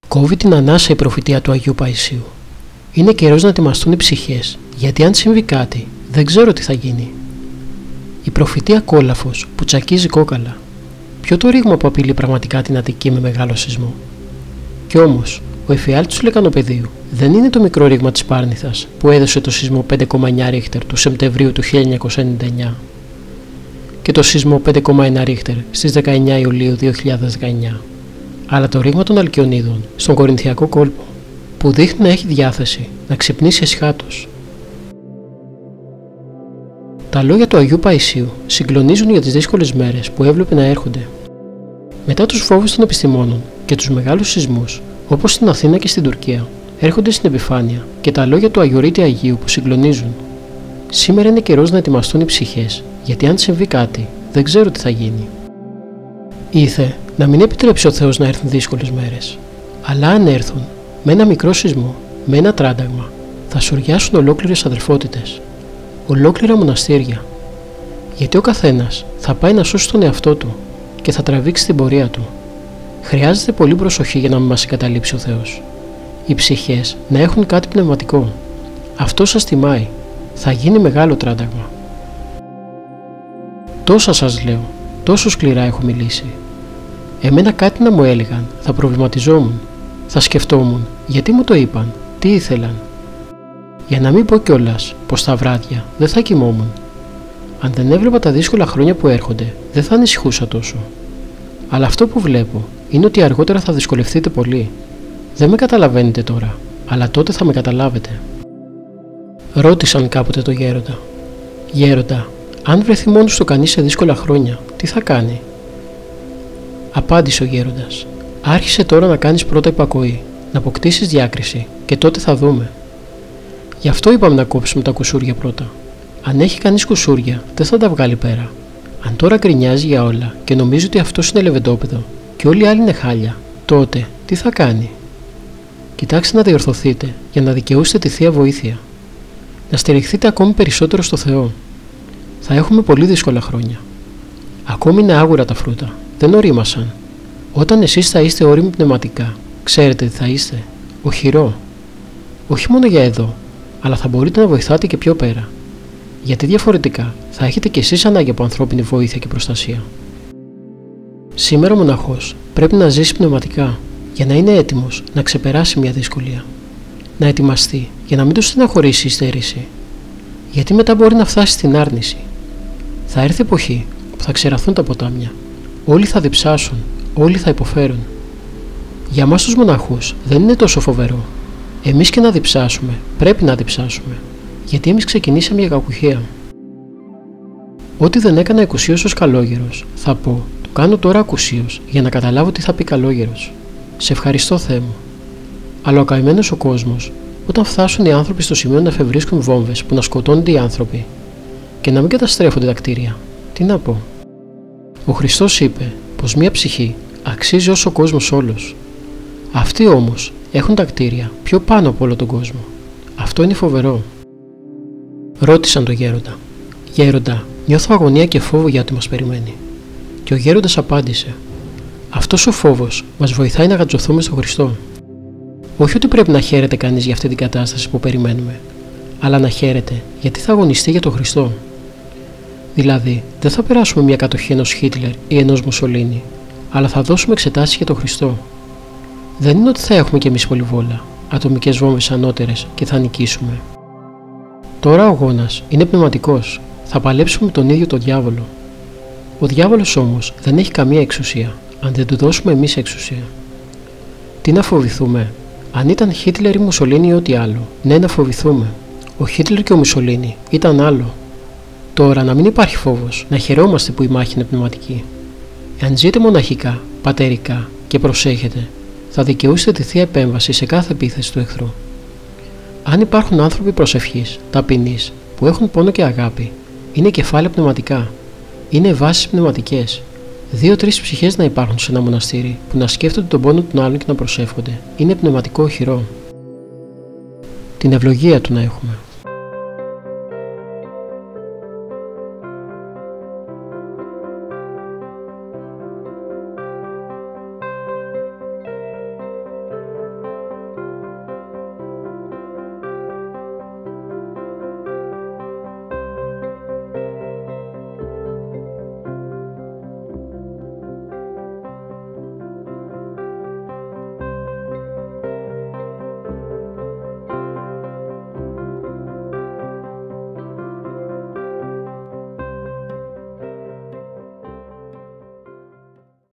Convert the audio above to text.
Κόβει την ανάσα η προφητεία του Αγίου Παϊσίου. Είναι καιρός να ετοιμαστούν οι ψυχές, γιατί αν συμβεί κάτι, δεν ξέρω τι θα γίνει. Η προφητεία κόλαφος που τσακίζει κόκαλα. Ποιο το ρήγμα που απειλεί πραγματικά την Αττική με μεγάλο σεισμό. Κι όμως, ο εφιάλτης του Λεκανοπεδίου δεν είναι το μικρό ρήγμα της Πάρνηθας που έδωσε το σεισμό 5,9 Ρίχτερ του Σεπτεμβρίου του 1999 και το σεισμό 5,1 Ρίχτερ στις 19 Ιουλίου 2019, αλλά το ρήγμα των Αλκιονίδων στον Κορινθιακό κόλπο που δείχνει να έχει διάθεση να ξυπνήσει εσχάτως. Τα λόγια του Αγίου Παϊσίου συγκλονίζουν για τις δύσκολες μέρες που έβλεπε να έρχονται. Μετά τους φόβους των επιστημόνων και τους μεγάλους σεισμούς, όπως στην Αθήνα και στην Τουρκία, έρχονται στην επιφάνεια και τα λόγια του Αγιορείτη Αγίου που συγκλονίζουν. Σήμερα είναι καιρός να ετοιμαστούν οι ψυχές, γιατί αν συμβεί κάτι, δεν ξέρω τι θα γίνει. Ήθε να μην επιτρέψει ο Θεός να έρθουν δύσκολες μέρες, αλλά αν έρθουν, με ένα μικρό σεισμό, με ένα τράνταγμα, θα σωριάσουν ολόκληρες αδελφότητες, ολόκληρα μοναστήρια, γιατί ο καθένας θα πάει να σώσει τον εαυτό του και θα τραβήξει την πορεία του. Χρειάζεται πολύ προσοχή για να μην μας εγκαταλείψει ο Θεός. Οι ψυχές να έχουν κάτι πνευματικό. Αυτό σας τιμάει. Θα γίνει μεγάλο τράνταγμα. Τόσα σας λέω, τόσο σκληρά έχω μιλήσει. Εμένα κάτι να μου έλεγαν, θα προβληματιζόμουν, θα σκεφτόμουν γιατί μου το είπαν, τι ήθελαν. Για να μην πω κιόλας πως τα βράδια δεν θα κοιμόμουν. Αν δεν έβλεπα τα δύσκολα χρόνια που έρχονται, δεν θα ανησυχούσα τόσο. Αλλά αυτό που βλέπω είναι ότι αργότερα θα δυσκολευτείτε πολύ. Δεν με καταλαβαίνετε τώρα, αλλά τότε θα με καταλάβετε. Ρώτησαν κάποτε το γέροντα. Γέροντα, αν βρεθεί μόνος του κανείς σε δύσκολα χρόνια, τι θα κάνει? Απάντησε ο γέροντας. Άρχισε τώρα να κάνεις πρώτα υπακοή, να αποκτήσεις διάκριση και τότε θα δούμε. Γι' αυτό είπαμε να κόψουμε τα κουσούρια πρώτα. Αν έχει κανείς κουσούρια, δεν θα τα βγάλει πέρα. Αν τώρα γκρινιάζει για όλα και νομίζει ότι αυτός είναι λεβεντόπεδο και όλοι οι άλλοι είναι χάλια, τότε τι θα κάνει? Κοιτάξτε να διορθωθείτε για να δικαιούσετε τη Θεία Βοήθεια. Να στηριχθείτε ακόμη περισσότερο στο Θεό. Θα έχουμε πολύ δύσκολα χρόνια. Ακόμη είναι άγουρα τα φρούτα, δεν ορίμασαν. Όταν εσείς θα είστε όριμοι πνευματικά, ξέρετε τι θα είστε? Οχυρό. Όχι μόνο για εδώ, αλλά θα μπορείτε να βοηθάτε και πιο πέρα. Γιατί διαφορετικά θα έχετε κι εσείς ανάγκη από ανθρώπινη βοήθεια και προστασία. Σήμερα ο μοναχός πρέπει να ζήσει πνευματικά για να είναι έτοιμος να ξεπεράσει μια δυσκολία. Να ετοιμαστεί για να μην το στεναχωρήσει η στέρηση. Γιατί μετά μπορεί να φτάσει στην άρνηση. Θα έρθει εποχή που θα ξεραθούν τα ποτάμια. Όλοι θα διψάσουν, όλοι θα υποφέρουν. Για μας τους μοναχούς δεν είναι τόσο φοβερό. Εμείς και να διψάσουμε, πρέπει να διψάσουμε. Γιατί εμείς ξεκινήσαμε για κακουχία. Ό,τι δεν έκανα εκουσίως ως καλόγερος, θα πω, το κάνω τώρα ακουσίως για να καταλάβω τι θα πει καλόγερος. Σε ευχαριστώ, Θεέ μου. Αλλά ο καημένος ο κόσμος, όταν φτάσουν οι άνθρωποι στο σημείο να εφευρίσκουν βόμβες που να σκοτώνονται οι άνθρωποι και να μην καταστρέφονται τα κτίρια, τι να πω? Ο Χριστός είπε πως μία ψυχή αξίζει όσο ο κόσμος όλος. Αυτοί όμως έχουν τα κτίρια πιο πάνω από όλο τον κόσμο. Αυτό είναι φοβερό. Ρώτησαν τον γέροντα. Γέροντα, νιώθω αγωνία και φόβο για ό,τι μας περιμένει. Και ο γέροντας απάντησε. Αυτός ο φόβος μας βοηθάει να γατζωθούμε στον Χριστό. Όχι ότι πρέπει να χαίρεται κανείς για αυτή την κατάσταση που περιμένουμε, αλλά να χαίρεται γιατί θα αγωνιστεί για τον Χριστό. Δηλαδή, δεν θα περάσουμε μια κατοχή ενός Χίτλερ ή ενός Μουσολίνι, αλλά θα δώσουμε εξετάσεις για τον Χριστό. Δεν είναι ότι θα έχουμε κι εμείς πολυβόλα, ατομικές βόμβες ανώτερες και θα νικήσουμε. Τώρα ο αγώνας είναι πνευματικός. Θα παλέψουμε με τον ίδιο τον διάβολο. Ο διάβολος όμως δεν έχει καμία εξουσία, αν δεν του δώσουμε εμείς εξουσία. Τι να φοβηθούμε? Αν ήταν Χίτλερ ή Μουσολίνι ή ό,τι άλλο, ναι, να φοβηθούμε. Ο Χίτλερ και ο Μουσολίνι ήταν άλλο. Τώρα να μην υπάρχει φόβος, να χαιρόμαστε που η μάχη είναι πνευματική. Εάν ζείτε μοναχικά, πατερικά και προσέχετε, θα δικαιούσετε τη Θεία Επέμβαση σε κάθε επίθεση του εχθρού. Αν υπάρχουν άνθρωποι προσευχής, ταπεινής, που έχουν πόνο και αγάπη, είναι κεφάλαια πνευματικά. Είναι βάσεις πνευματικές. 2-3 ψυχές να υπάρχουν σε ένα μοναστήρι που να σκέφτονται τον πόνο των άλλων και να προσεύχονται. Είναι πνευματικό οχυρό. Την ευλογία του να έχουμε.